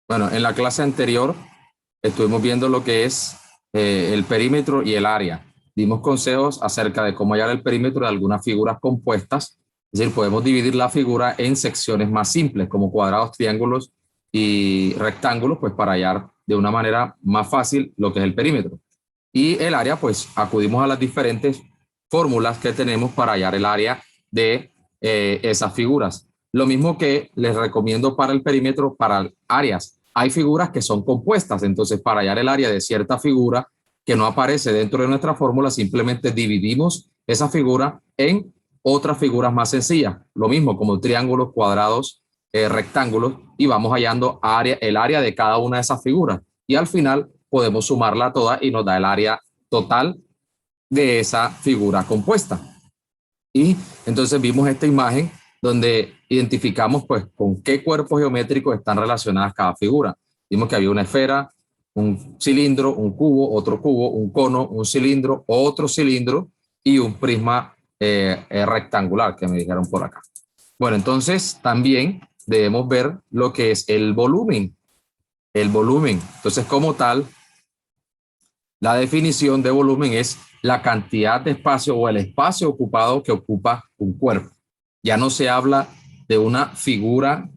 Bueno, en la clase anterior estuvimos viendo lo que es el perímetro y el área. Dimos consejos acerca de cómo hallar el perímetro de algunas figuras compuestas. Es decir, podemos dividir la figura en secciones más simples, como cuadrados, triángulos y rectángulos, pues para hallar de una manera más fácil lo que es el perímetro. Y el área, pues acudimos a las diferentes fórmulas que tenemos para hallar el área de esas figuras. Lo mismo que les recomiendo para el perímetro, para áreas. Hay figuras que son compuestas, entonces para hallar el área de cierta figura que no aparece dentro de nuestra fórmula, simplemente dividimos esa figura en otras figuras más sencillas. Lo mismo como triángulos, cuadrados, rectángulos, y vamos hallando el área de cada una de esas figuras. Y al final podemos sumarla toda y nos da el área total de esa figura compuesta. Y entonces vimos esta imagen donde identificamos pues con qué cuerpos geométricos están relacionadas cada figura. Vimos que había una esfera, un cilindro, un cubo, un cono, un cilindro, otro cilindro y un prisma rectangular que me dijeron por acá. Bueno, entonces también debemos ver lo que es el volumen. El volumen. Entonces, como tal, la definición de volumen es la cantidad de espacio o el espacio ocupado que ocupa un cuerpo. Ya no se habla de una figura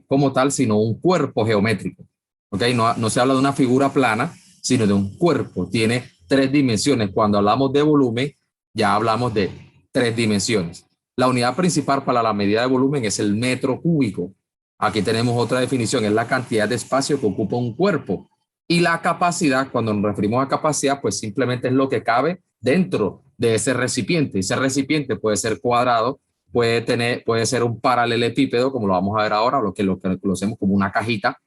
como tal, sino un cuerpo geométrico. ¿Okay? No se habla de una figura plana, sino de un cuerpo. Tiene tres dimensiones. Cuando hablamos de volumen, ya hablamos de tres dimensiones. La unidad principal para la medida de volumen es el metro cúbico. Aquí tenemos otra definición, es la cantidad de espacio que ocupa un cuerpo. Y la capacidad, cuando nos referimos a capacidad, pues simplemente es lo que cabe dentro de ese recipiente. Ese recipiente puede ser cuadrado, puede ser un paralelepípedo, como lo vamos a ver ahora, lo que conocemos como una cajita.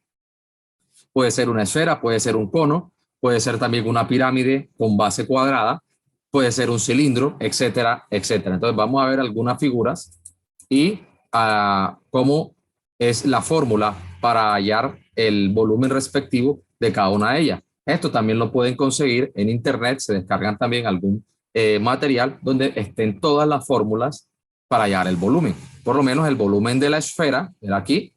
Puede ser una esfera, puede ser un cono, puede ser también una pirámide con base cuadrada, puede ser un cilindro, etcétera, etcétera. Entonces vamos a ver algunas figuras y cómo es la fórmula para hallar el volumen respectivo de cada una de ellas. Esto también lo pueden conseguir en internet, se descargan también algún material donde estén todas las fórmulas para hallar el volumen. Por lo menos el volumen de la esfera, de aquí,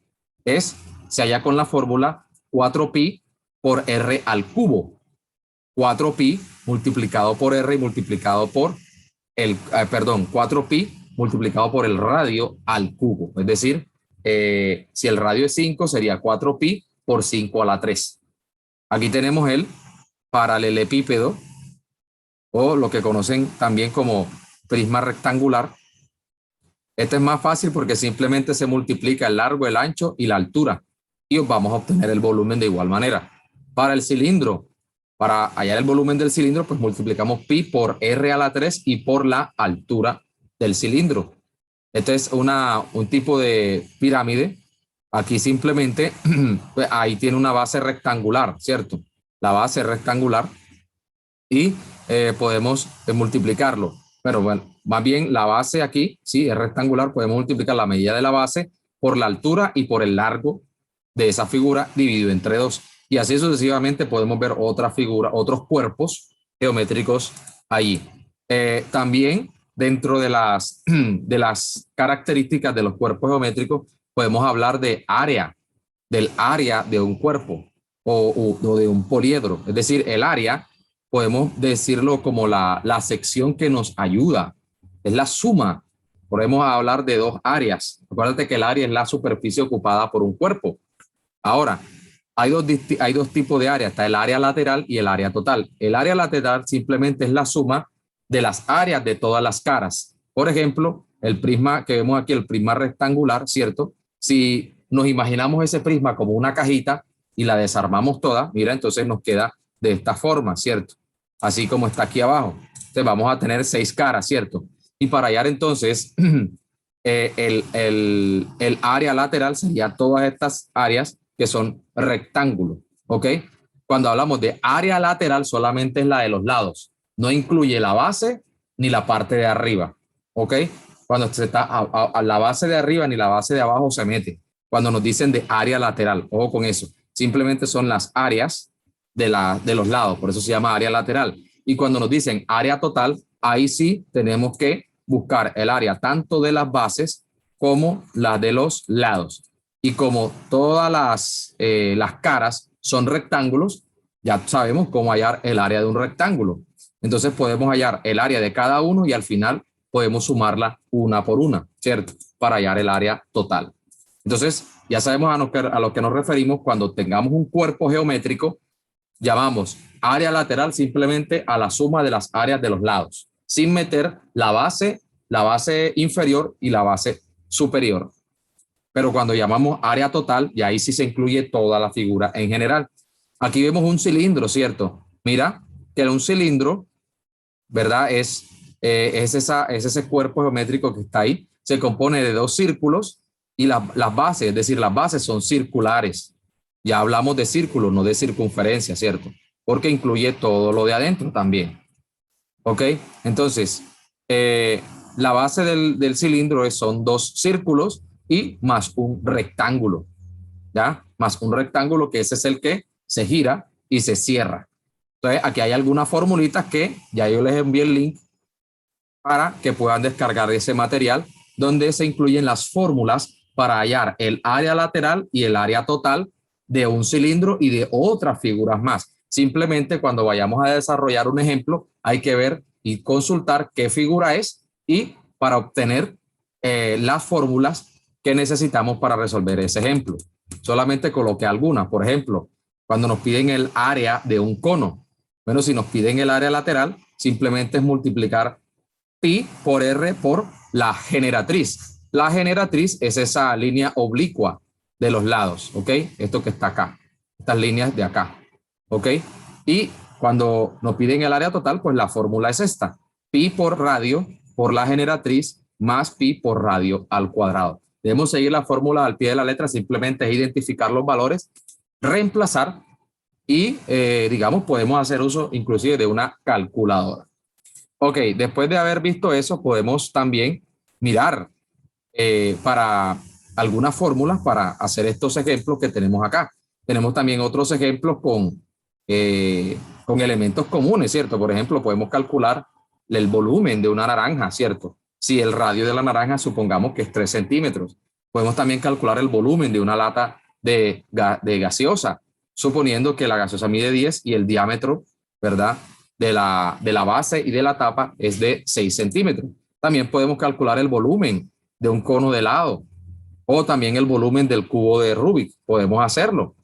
se halla con la fórmula 4pi por r al cubo. 4pi multiplicado por r y multiplicado por 4pi multiplicado por el radio al cubo. Es decir, si el radio es 5, sería 4pi por 5 a la 3. Aquí tenemos el paralelepípedo, o lo que conocen también como prisma rectangular. Este es más fácil porque simplemente se multiplica el largo, el ancho y la altura y vamos a obtener el volumen de igual manera. Para el cilindro, para hallar el volumen del cilindro, pues multiplicamos pi por r a la 3 y por la altura del cilindro. Este es un tipo de pirámide. Aquí simplemente, pues ahí tiene una base rectangular, ¿cierto? La base rectangular y podemos multiplicarlo. Pero bueno, más bien la base aquí, sí, es rectangular, podemos multiplicar la medida de la base por la altura y por el largo de esa figura dividido entre 2. Y así sucesivamente podemos ver otra figura, otros cuerpos geométricos allí. También dentro de las características de los cuerpos geométricos podemos hablar de área, del área de un cuerpo o de un poliedro. Es decir, el área podemos decirlo como la sección que nos ayuda, es la suma. Podemos hablar de dos áreas. Acuérdate que el área es la superficie ocupada por un cuerpo. Ahora, hay dos tipos de áreas, está el área lateral y el área total. El área lateral simplemente es la suma de las áreas de todas las caras. Por ejemplo, el prisma que vemos aquí, el prisma rectangular, ¿cierto? Si nos imaginamos ese prisma como una cajita y la desarmamos toda, mira, entonces nos queda de esta forma, ¿cierto? Así como está aquí abajo. Entonces vamos a tener 6 caras, ¿cierto? Y para hallar entonces el área lateral sería todas estas áreas que son rectángulos, ¿ok? Cuando hablamos de área lateral solamente es la de los lados, no incluye la base ni la parte de arriba, ¿ok? Cuando se está a la base de arriba ni la base de abajo se mete. Cuando nos dicen de área lateral, ojo con eso, simplemente son las áreas de los lados, por eso se llama área lateral. Y cuando nos dicen área total, ahí sí tenemos que buscar el área tanto de las bases como la de los lados. Y como todas las caras son rectángulos, ya sabemos cómo hallar el área de un rectángulo. Entonces podemos hallar el área de cada uno y al final podemos sumarla una por una, ¿cierto? Para hallar el área total. Entonces, ya sabemos a lo que nos referimos cuando tengamos un cuerpo geométrico. Llamamos área lateral simplemente a la suma de las áreas de los lados, sin meter la base inferior y la base superior. Pero cuando llamamos área total, y ahí sí se incluye toda la figura en general. Aquí vemos un cilindro, ¿cierto? Mira que un cilindro, ¿verdad? Es ese cuerpo geométrico que está ahí. Se compone de dos círculos y las bases, es decir, las bases son circulares. Ya hablamos de círculos, no de circunferencia, ¿cierto? Porque incluye todo lo de adentro también. ¿Ok? Entonces, la base del cilindro son dos círculos y más un rectángulo, ¿ya? Más un rectángulo que ese es el que se gira y se cierra. Entonces, aquí hay algunas formulitas que ya yo les envié el link para que puedan descargar ese material donde se incluyen las fórmulas para hallar el área lateral y el área total de un cilindro y de otras figuras más. Simplemente cuando vayamos a desarrollar un ejemplo, hay que ver y consultar qué figura es y para obtener las fórmulas que necesitamos para resolver ese ejemplo. Solamente coloqué algunas. Por ejemplo, cuando nos piden el área de un cono, bueno, si nos piden el área lateral, simplemente es multiplicar pi por r por la generatriz. La generatriz es esa línea oblicua de los lados, ¿ok? Esto que está acá, estas líneas de acá, ¿ok? Y cuando nos piden el área total, pues la fórmula es esta, pi por radio por la generatriz más pi por radio al cuadrado. Debemos seguir la fórmula al pie de la letra, simplemente es identificar los valores, reemplazar y, digamos, podemos hacer uso inclusive de una calculadora. Ok, después de haber visto eso, podemos también mirar para algunas fórmulas para hacer estos ejemplos que tenemos acá. Tenemos también otros ejemplos con elementos comunes, ¿cierto? Por ejemplo, podemos calcular el volumen de una naranja, ¿cierto? Si el radio de la naranja supongamos que es 3 centímetros. Podemos también calcular el volumen de una lata de gaseosa, suponiendo que la gaseosa mide 10 y el diámetro, ¿verdad? De la base y de la tapa es de 6 centímetros. También podemos calcular el volumen de un cono de helado o también el volumen del cubo de Rubik. Podemos hacerlo.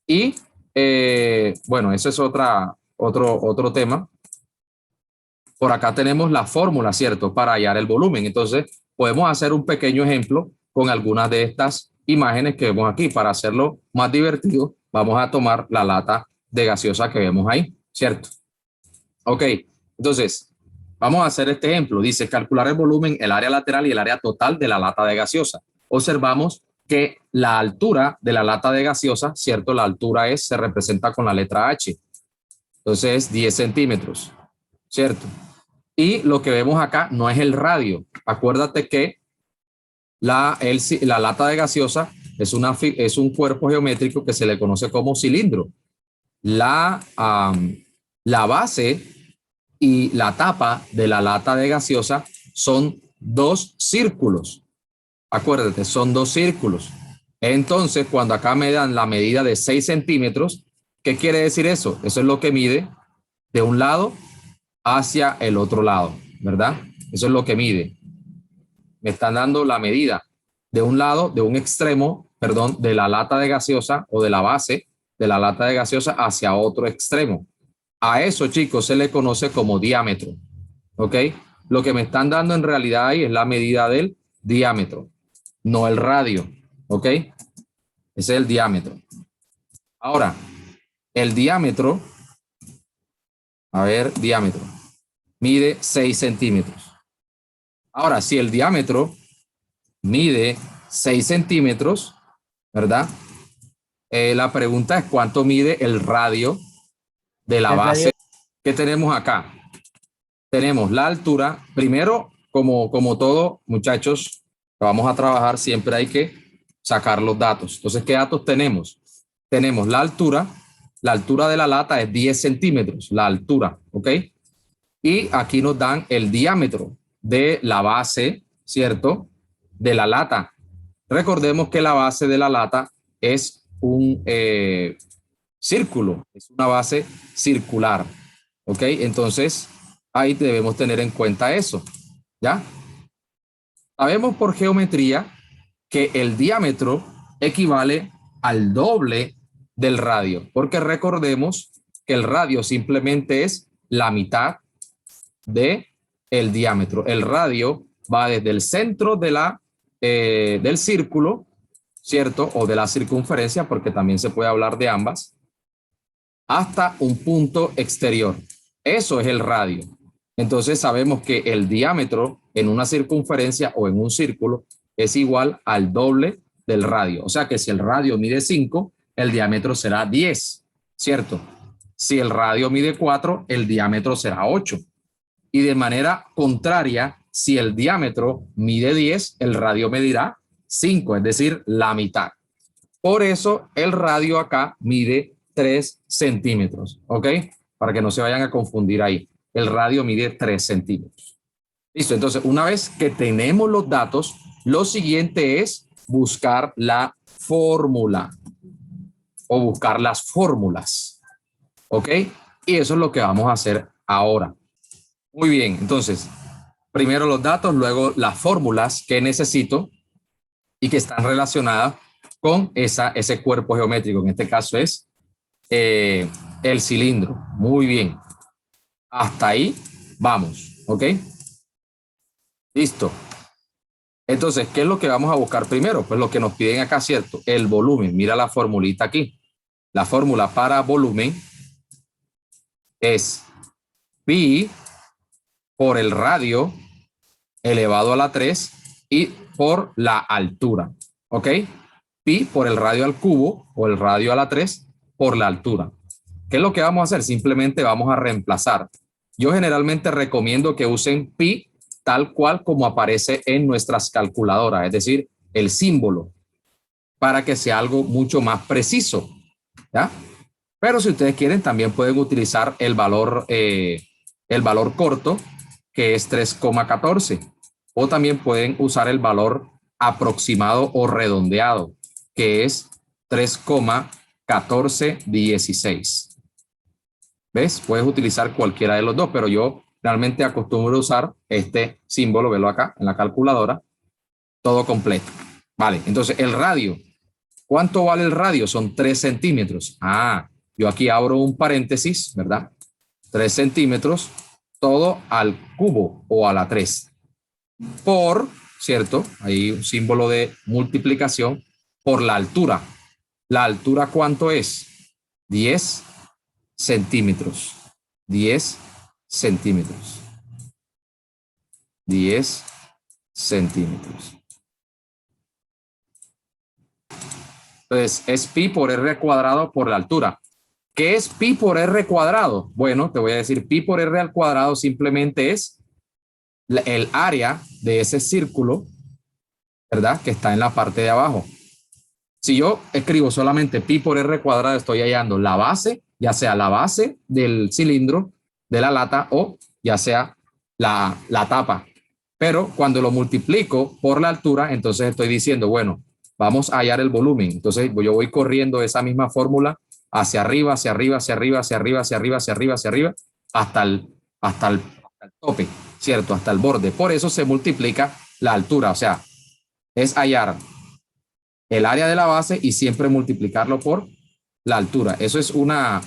Y bueno, eso es otro tema. Por acá tenemos la fórmula, ¿cierto? Para hallar el volumen. Entonces, podemos hacer un pequeño ejemplo con algunas de estas imágenes que vemos aquí. Para hacerlo más divertido, vamos a tomar la lata de gaseosa que vemos ahí, ¿cierto? Ok, entonces, vamos a hacer este ejemplo. Dice, calcular el volumen, el área lateral y el área total de la lata de gaseosa. Observamos que la altura de la lata de gaseosa, ¿cierto? La altura se representa con la letra H. Entonces, es 10 centímetros, ¿cierto? Y lo que vemos acá no es el radio. Acuérdate que la lata de gaseosa es un cuerpo geométrico que se le conoce como cilindro. La base y la tapa de la lata de gaseosa son dos círculos. Acuérdate, son dos círculos. Entonces, cuando acá me dan la medida de 6 centímetros, ¿qué quiere decir eso? Eso es lo que mide de un lado hacia el otro lado, ¿verdad? Eso es lo que mide. Me están dando la medida de un lado, de un extremo, perdón, de la lata de gaseosa o de la base de la lata de gaseosa hacia otro extremo. A eso, chicos, se le conoce como diámetro, ¿ok? Lo que me están dando en realidad ahí es la medida del diámetro, no el radio, ¿ok? Ese es el diámetro. Ahora, el diámetro, a ver, diámetro, mide 6 centímetros. Ahora, si el diámetro mide 6 centímetros, ¿verdad? La pregunta es cuánto mide el radio de la base que tenemos acá. Tenemos la altura. Primero, como todo, muchachos, vamos a trabajar, siempre hay que sacar los datos. Entonces, ¿qué datos tenemos? Tenemos la altura de la lata es 10 centímetros, la altura, ¿ok? Y aquí nos dan el diámetro de la base, ¿cierto? De la lata. Recordemos que la base de la lata es un círculo, es una base circular. ¿Ok? Entonces, ahí debemos tener en cuenta eso. ¿Ya? Sabemos por geometría que el diámetro equivale al doble del radio, porque recordemos que el radio simplemente es la mitad de el diámetro. El radio va desde el centro del círculo, ¿cierto? O de la circunferencia, porque también se puede hablar de ambas, hasta un punto exterior. Eso es el radio. Entonces sabemos que el diámetro en una circunferencia o en un círculo es igual al doble del radio. O sea que si el radio mide 5, el diámetro será 10, ¿cierto? Si el radio mide 4, el diámetro será 8. Y de manera contraria, si el diámetro mide 10, el radio medirá 5, es decir, la mitad. Por eso el radio acá mide 3 centímetros, ¿ok? Para que no se vayan a confundir ahí. El radio mide 3 centímetros. Listo, entonces una vez que tenemos los datos, lo siguiente es buscar la fórmula o buscar las fórmulas, ¿ok? Y eso es lo que vamos a hacer ahora. Muy bien, entonces, primero los datos, luego las fórmulas que necesito y que están relacionadas con ese cuerpo geométrico. En este caso es el cilindro. Muy bien. Hasta ahí vamos, ¿ok? Listo. Entonces, ¿qué es lo que vamos a buscar primero? Pues lo que nos piden acá, ¿cierto? El volumen. Mira la formulita aquí. La fórmula para volumen es pi por el radio elevado a la 3 y por la altura, ¿ok? Pi por el radio al cubo o el radio a la 3 por la altura. ¿Qué es lo que vamos a hacer? Simplemente vamos a reemplazar. Yo generalmente recomiendo que usen pi tal cual como aparece en nuestras calculadoras, es decir, el símbolo, para que sea algo mucho más preciso, ¿ya? Pero si ustedes quieren, también pueden utilizar el valor corto, que es 3,14. O también pueden usar el valor aproximado o redondeado, que es 3,1416. ¿Ves? Puedes utilizar cualquiera de los dos, pero yo realmente acostumbro a usar este símbolo, velo acá en la calculadora, todo completo. Vale, entonces el radio. ¿Cuánto vale el radio? Son 3 centímetros. Yo aquí abro un paréntesis, ¿verdad? 3 centímetros, todo al cubo o a la 3. Por, ¿cierto? Hay un símbolo de multiplicación por la altura. ¿La altura cuánto es? 10 centímetros. 10 centímetros. 10 centímetros. Entonces, es pi por r cuadrado por la altura. ¿Qué es pi por r cuadrado? Bueno, te voy a decir, pi por r al cuadrado simplemente es el área de ese círculo, ¿verdad? Que está en la parte de abajo. Si yo escribo solamente pi por r cuadrado, estoy hallando la base, ya sea la base del cilindro, de la lata, o ya sea la tapa. Pero cuando lo multiplico por la altura, entonces estoy diciendo, bueno, vamos a hallar el volumen. Entonces yo voy corriendo esa misma fórmula hacia arriba, hacia arriba, hacia arriba, hacia arriba, hacia arriba, hacia arriba, hacia arriba, hasta el tope, ¿cierto? Hasta el borde. Por eso se multiplica la altura. O sea, es hallar el área de la base y siempre multiplicarlo por la altura. Eso es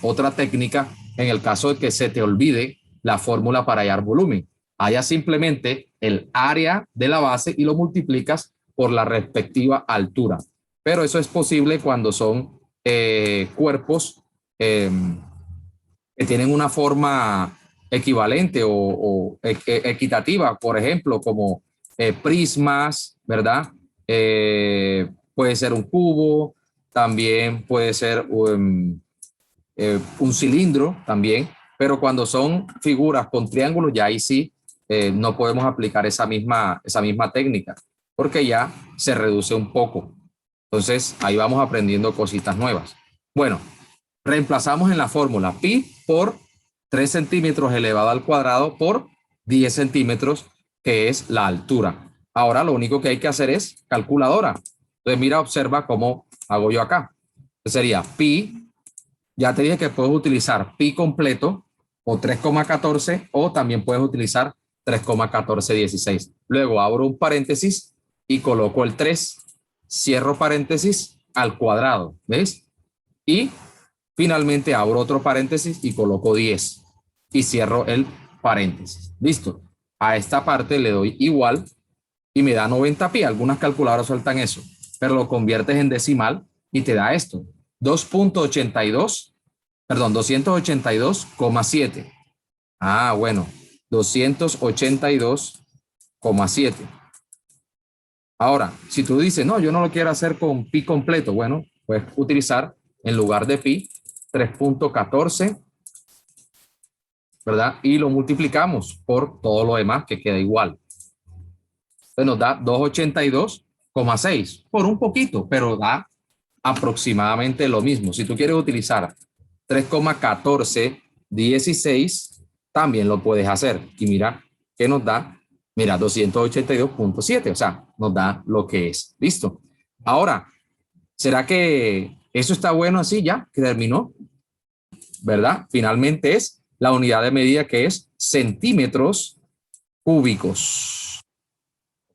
otra técnica en el caso de que se te olvide la fórmula para hallar volumen. Halla simplemente el área de la base y lo multiplicas por la respectiva altura. Pero eso es posible cuando son cuerpos que tienen una forma equivalente o equitativa, por ejemplo, como prismas, ¿verdad? Puede ser un cubo, también puede ser un cilindro también, pero cuando son figuras con triángulos, ya ahí sí no podemos aplicar esa misma técnica, porque ya se reduce un poco. Entonces, ahí vamos aprendiendo cositas nuevas. Bueno, reemplazamos en la fórmula pi por 3 centímetros elevado al cuadrado por 10 centímetros, que es la altura. Ahora lo único que hay que hacer es calculadora. Entonces mira, observa cómo hago yo acá. Sería pi, ya te dije que puedes utilizar pi completo o 3,14 o también puedes utilizar 3,1416. Luego abro un paréntesis y coloco el 3, cierro paréntesis al cuadrado, ¿ves? Y finalmente abro otro paréntesis y coloco 10 y cierro el paréntesis. Listo. A esta parte le doy igual y me da 90 pi. Algunas calculadoras sueltan eso, pero lo conviertes en decimal y te da esto. 2.82, perdón, 282,7. Ah, bueno, 282,7. Ahora, si tú dices, no, yo no lo quiero hacer con pi completo, bueno, puedes utilizar en lugar de pi 3.14, ¿verdad? Y lo multiplicamos por todo lo demás que queda igual. Entonces nos da 282,6 por un poquito, pero da aproximadamente lo mismo. Si tú quieres utilizar 3,1416, también lo puedes hacer. Y mira, ¿qué nos da? Mira, 282,7, o sea, nos da lo que es. ¿Listo? Ahora, ¿será que eso está bueno así ya? ¿Que terminó? ¿Verdad? Finalmente es la unidad de medida que es centímetros cúbicos.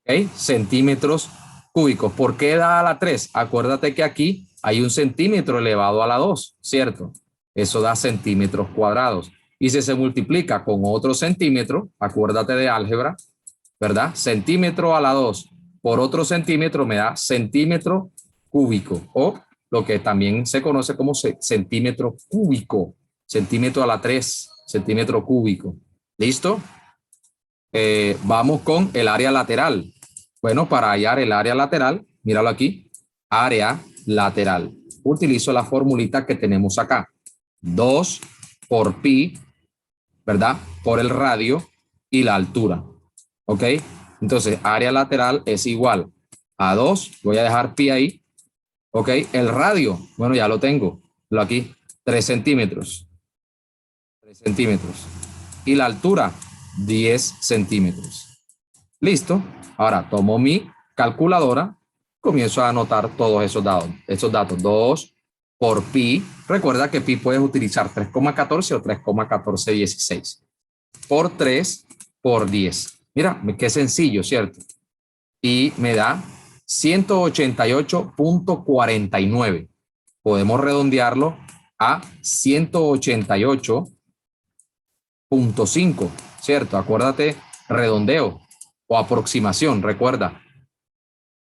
¿Ok? Centímetros cúbicos. ¿Por qué da a la 3? Acuérdate que aquí hay un centímetro elevado a la 2, ¿cierto? Eso da centímetros cuadrados. Y si se multiplica con otro centímetro, acuérdate de álgebra, ¿verdad? Centímetro a la 2 por otro centímetro me da centímetro cúbico o lo que también se conoce como centímetro cúbico, centímetro a la 3, centímetro cúbico. ¿Listo? Vamos con el área lateral. Bueno, para hallar el área lateral, míralo aquí, área lateral. Utilizo la formulita que tenemos acá. 2 por pi, ¿verdad? Por el radio y la altura. ¿Ok? Entonces, área lateral es igual a 2. Voy a dejar pi ahí. ¿Ok? El radio, bueno, ya lo tengo. Lo aquí, 3 centímetros. 3 centímetros. Y la altura, 10 centímetros. Listo. Ahora tomo mi calculadora, comienzo a anotar todos esos datos. Esos datos, 2 por pi. Recuerda que pi puedes utilizar 3,14 o 3,1416. Por 3 por 10. Mira, qué sencillo, ¿cierto? Y me da 188,49. Podemos redondearlo a 188,5, ¿cierto? Acuérdate, redondeo o aproximación, recuerda.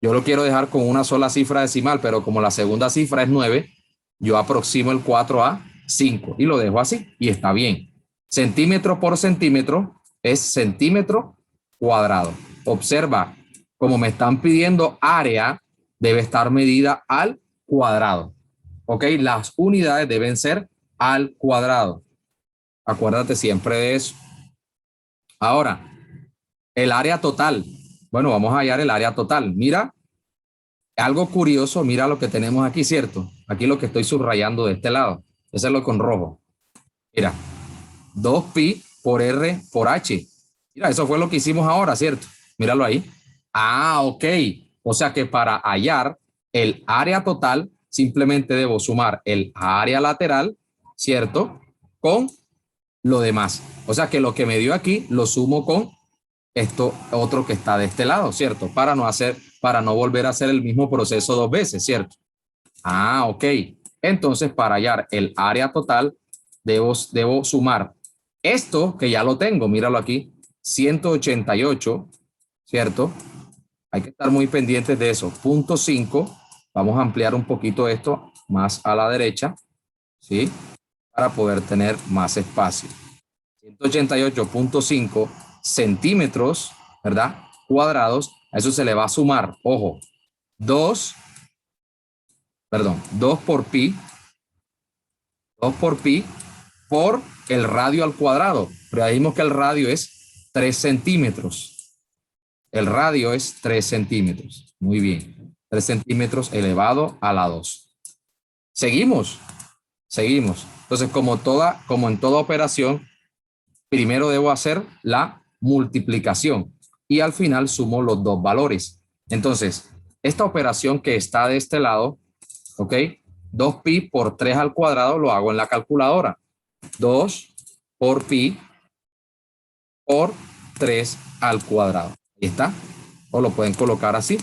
Yo lo quiero dejar con una sola cifra decimal, pero como la segunda cifra es 9, yo aproximo el 4 a 5 y lo dejo así y está bien. Centímetro por centímetro es centímetro cuadrado. Observa, como me están pidiendo área, debe estar medida al cuadrado. ¿Ok? Las unidades deben ser al cuadrado. Acuérdate siempre de eso. Ahora, el área total. Bueno, vamos a hallar el área total. Mira, algo curioso, mira lo que tenemos aquí, ¿cierto? Aquí lo que estoy subrayando de este lado. Ese es lo con rojo. Mira, 2pi por R por H. Mira, eso fue lo que hicimos ahora, ¿cierto? Míralo ahí. Ah, ok. O sea que para hallar el área total, simplemente debo sumar el área lateral, ¿cierto? Con lo demás. O sea que lo que me dio aquí lo sumo con esto otro que está de este lado, ¿cierto? Para no volver a hacer el mismo proceso dos veces, ¿cierto? Ah, ok. Entonces, para hallar el área total, debo sumar esto que ya lo tengo, míralo aquí, 188, ¿cierto? Hay que estar muy pendientes de eso. Punto 5, vamos a ampliar un poquito esto más a la derecha, ¿sí? Para poder tener más espacio. 188,5 centímetros, ¿verdad? Cuadrados, a eso se le va a sumar, ojo, 2 por pi, 2 por pi por el radio al cuadrado. Pero ya dijimos que el radio es 3 centímetros. El radio es 3 centímetros. Muy bien. 3 centímetros elevado a la 2. Seguimos. Entonces, como en toda operación, primero debo hacer la multiplicación y al final sumo los dos valores. Entonces, esta operación que está de este lado, ¿ok? 2pi por 3 al cuadrado lo hago en la calculadora. 2 por pi por 3 al cuadrado. Ahí está. O lo pueden colocar así.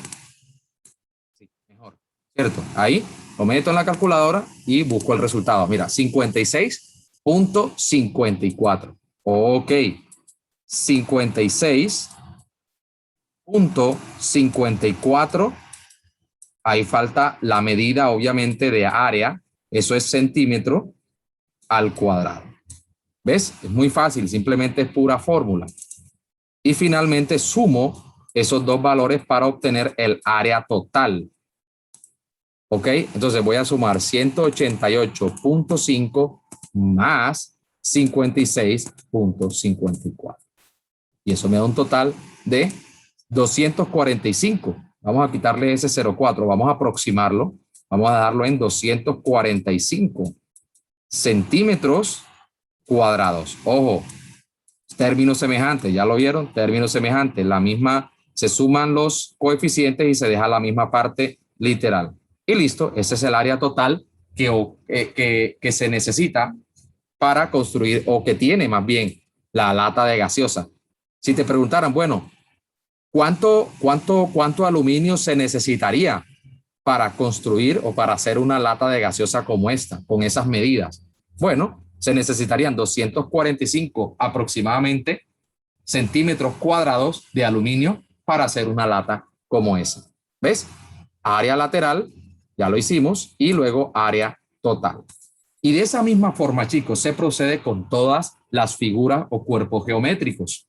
Sí, mejor. ¿Cierto? Ahí lo meto en la calculadora y busco el resultado. Mira, 56.54. Ok. 56.54. Ahí falta la medida, obviamente, de área. Eso es centímetro al cuadrado. ¿Ves? Es muy fácil, simplemente es pura fórmula. Y finalmente sumo esos dos valores para obtener el área total. ¿Ok? Entonces voy a sumar 188.5 más 56.54. Y eso me da un total de 245. Vamos a quitarle ese 0,4, vamos a aproximarlo. Vamos a darlo en 245 centímetros cuadrados. Ojo, términos semejantes, ¿ya lo vieron? Términos semejantes, la misma, se suman los coeficientes y se deja la misma parte literal. Y listo, ese es el área total que se necesita para construir, o que tiene más bien, la lata de gaseosa. Si te preguntaran, bueno, ¿cuánto aluminio se necesitaría para construir o para hacer una lata de gaseosa como esta, con esas medidas? Bueno, se necesitarían 245 aproximadamente centímetros cuadrados de aluminio para hacer una lata como esa. ¿Ves? Área lateral, ya lo hicimos, y luego área total. Y de esa misma forma, chicos, se procede con todas las figuras o cuerpos geométricos.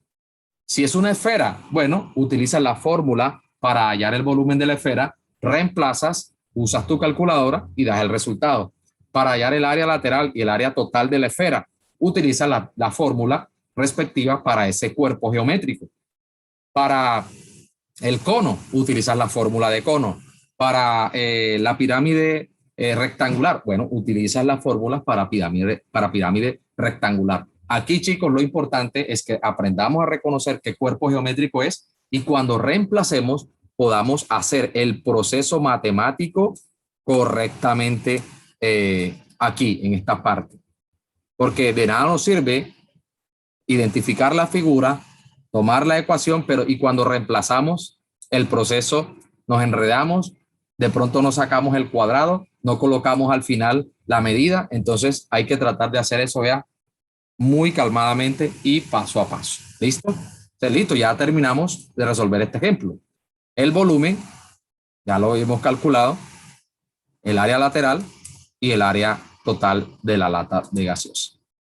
Si es una esfera, bueno, utilizas la fórmula para hallar el volumen de la esfera, reemplazas, usas tu calculadora y das el resultado. Para hallar el área lateral y el área total de la esfera, utiliza la fórmula respectiva para ese cuerpo geométrico. Para el cono, utilizas la fórmula de cono. Para la pirámide rectangular, bueno, utilizas las fórmulas para pirámide rectangular. Aquí, chicos, lo importante es que aprendamos a reconocer qué cuerpo geométrico es y cuando reemplacemos podamos hacer el proceso matemático correctamente aquí, en esta parte. Porque de nada nos sirve identificar la figura, tomar la ecuación, pero y cuando reemplazamos el proceso nos enredamos, de pronto no sacamos el cuadrado, no colocamos al final la medida, entonces hay que tratar de hacer eso ya muy calmadamente y paso a paso. ¿Listo? Entonces, listo, ya terminamos de resolver este ejemplo. El volumen, ya lo hemos calculado, el área lateral y el área total de la lata de gaseosa.